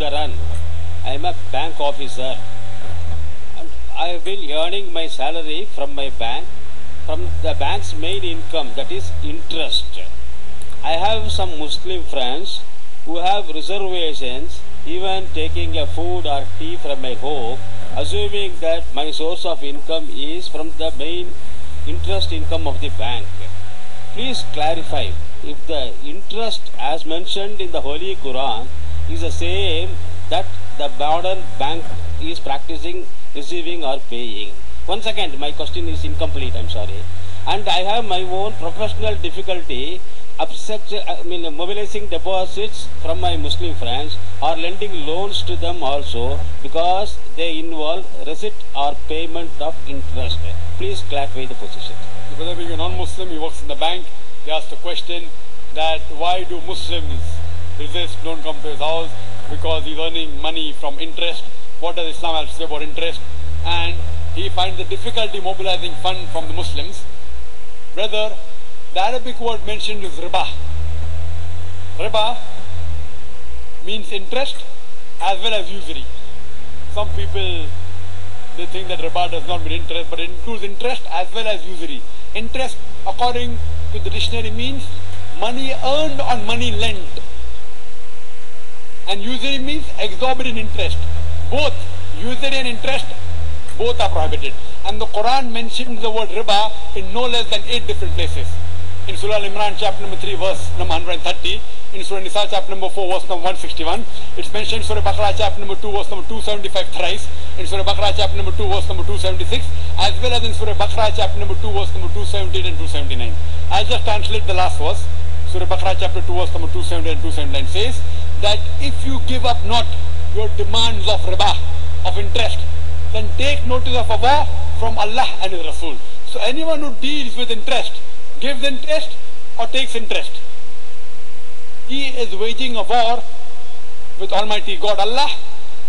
Sridharan. I am a bank officer. And I have been earning my salary from my bank, from the bank's main income, that is interest. I have some Muslim friends who have reservations, even taking a food or tea from my home, assuming that my source of income is from the main interest income of the bank. Please clarify if the interest as mentioned in the Holy Quran is the same that the modern bank is practicing, receiving or paying. Once again, my question is incomplete, I'm sorry. And I have my own professional difficulty mobilizing deposits from my Muslim friends or lending loans to them also, because they involve receipt or payment of interest. Please clarify the position. Whether being a non-Muslim, he works in the bank, he asked a question that why do Muslims resist, don't come to his house, because he's earning money from interest. What does Islam have to say about interest? And he finds the difficulty mobilizing fund from the Muslims. Brother, the Arabic word mentioned is riba. Riba means interest as well as usury. Some people, they think that riba does not mean interest, but it includes interest as well as usury. Interest, according to the dictionary, means money earned on money lent. And usury means exorbitant interest. Both usury and interest, both are prohibited. And the Quran mentions the word riba in no less than 8 different places. In Surah Al-Imran chapter number 3 verse number 130, in Surah Nisa chapter number 4 verse number 161, it's mentioned in Surah Baqarah chapter number 2 verse number 275 thrice, in Surah Baqarah chapter number 2 verse number 276, as well as in Surah Baqarah chapter number 2 verse number 278 and 279. I'll just translate the last verse. Surah Baqarah chapter 2 verse number 278 and 279 says that if you give up not your demands of riba, of interest, then take notice of a war from Allah and His Rasul. So anyone who deals with interest, gives interest or takes interest, he is waging a war with Almighty God Allah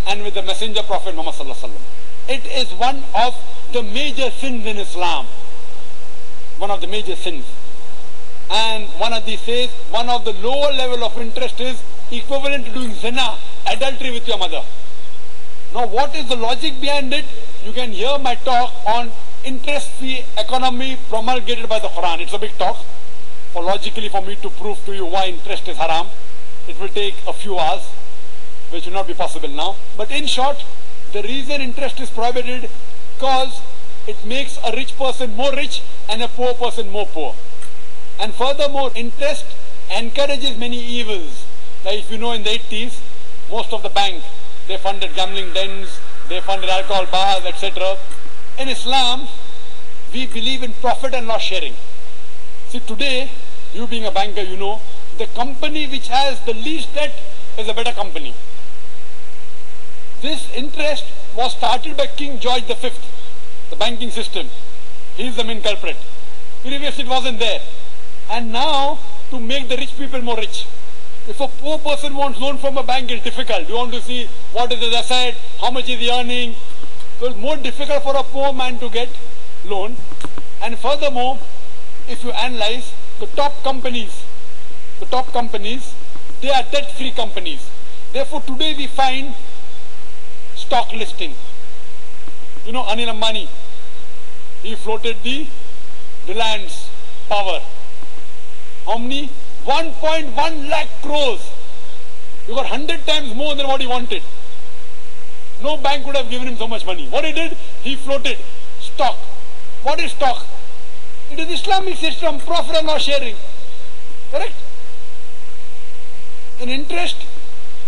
and with the Messenger Prophet Muhammad Sallallahu Alaihi Wasallam. It is one of the major sins in Islam. One of the major sins. And one of these says, one of the lower level of interest is equivalent to doing zina, adultery with your mother. Now what is the logic behind it? You can hear my talk on interest-free economy promulgated by the Quran. It's a big talk. Logically for me to prove to you why interest is haram, it will take a few hours, which will not be possible now. But in short, the reason interest is prohibited because it makes a rich person more rich and a poor person more poor. And furthermore, interest encourages many evils. Like if you know, in the 80s, most of the banks, they funded gambling dens, they funded alcohol bars, etc. In Islam, we believe in profit and loss sharing. See, today, you being a banker, you know, the company which has the least debt is a better company. This interest was started by King George V, the banking system. He is the main culprit. Previously it wasn't there. And now, to make the rich people more rich. If a poor person wants loan from a bank, it's difficult. You want to see what is his asset, how much is he earning. So it's more difficult for a poor man to get loan. And furthermore, if you analyze the top companies, they are debt-free companies. Therefore, today we find stock listing. You know, Anil Ambani, he floated the Reliance Power. How many? 1.1 lakh crores. You got 100 times more than what he wanted. No bank would have given him so much money. What he did? He floated stock. What is stock? It is Islamic system, profit and loss sharing. Correct? In interest,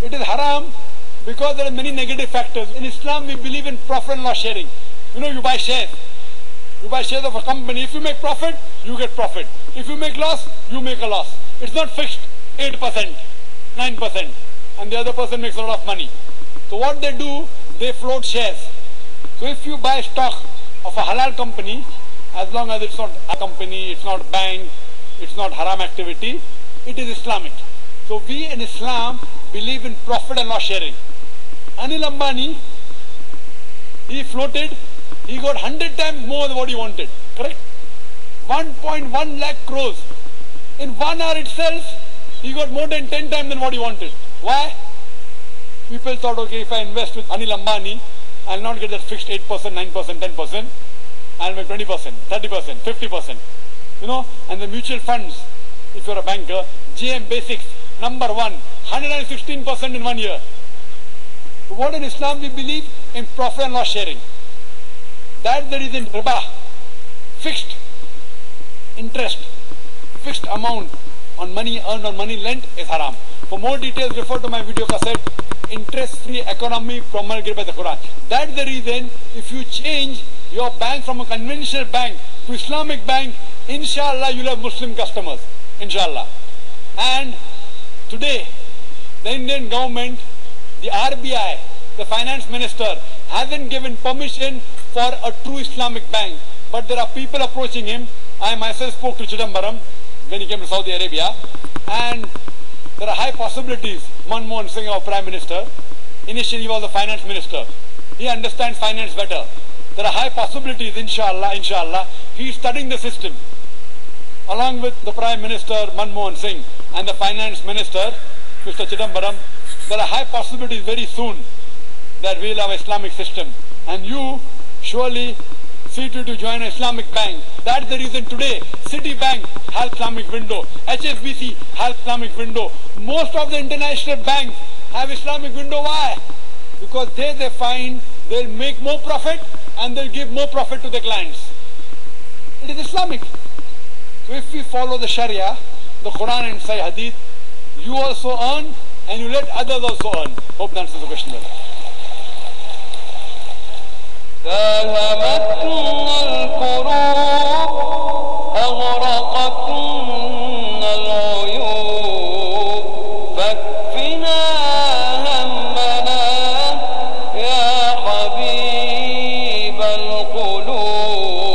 it is haram because there are many negative factors. In Islam, we believe in profit and loss sharing. You know, you buy shares. You buy shares of a company. If you make profit, you get profit. If you make loss, you make a loss. It's not fixed 8%, 9%, and the other person makes a lot of money. So what they do, they float shares. So if you buy stock of a halal company, as long as it's not a company, it's not a bank, it's not haram activity, it is Islamic. So we in Islam believe in profit and loss sharing. Anil Ambani, he floated, he got 100 times more than what he wanted. Correct? 1.1 lakh crores. In 1 hour itself, he got more than 10 times than what he wanted. Why? People thought, okay, if I invest with Anil Ambani, I'll not get that fixed 8%, 9%, 10%. I'll make 20%, 30%, 50%. You know, and the mutual funds, if you're a banker, JM Basics, number one, 116% in 1 year. What in Islam we believe? In profit and loss sharing. That there is in riba, fixed interest, fixed amount on money earned or money lent is haram. For more details, refer to my video cassette, Interest-Free Economy Promulgated by the Quran. That's the reason if you change your bank from a conventional bank to Islamic bank, inshallah you'll have Muslim customers, inshallah. And today, the Indian government, the RBI, the finance minister, hasn't given permission for a true Islamic bank. But there are people approaching him. I myself spoke to Chidambaram when he came to Saudi Arabia, and there are high possibilities. Manmohan Singh, our Prime Minister, initially he was the finance minister. He understands finance better. There are high possibilities, inshallah, he is studying the system. Along with the Prime Minister, Manmohan Singh, and the Finance Minister, Mr. Chidambaram, there are high possibilities very soon that we will have an Islamic system. And you surely see to join an Islamic bank. That's the reason today Citibank has Islamic window, HSBC has Islamic window. Most of the international banks have Islamic window. Why? Because they find they'll make more profit and they'll give more profit to the clients. It is Islamic. So if we follow the Sharia, the Quran and Sahih Hadith, you also earn and you let others also earn. Hope that answers the question well. فهمتنا الكروب أغرقتنا العيوب فاكفنا همنا يا حبيب القلوب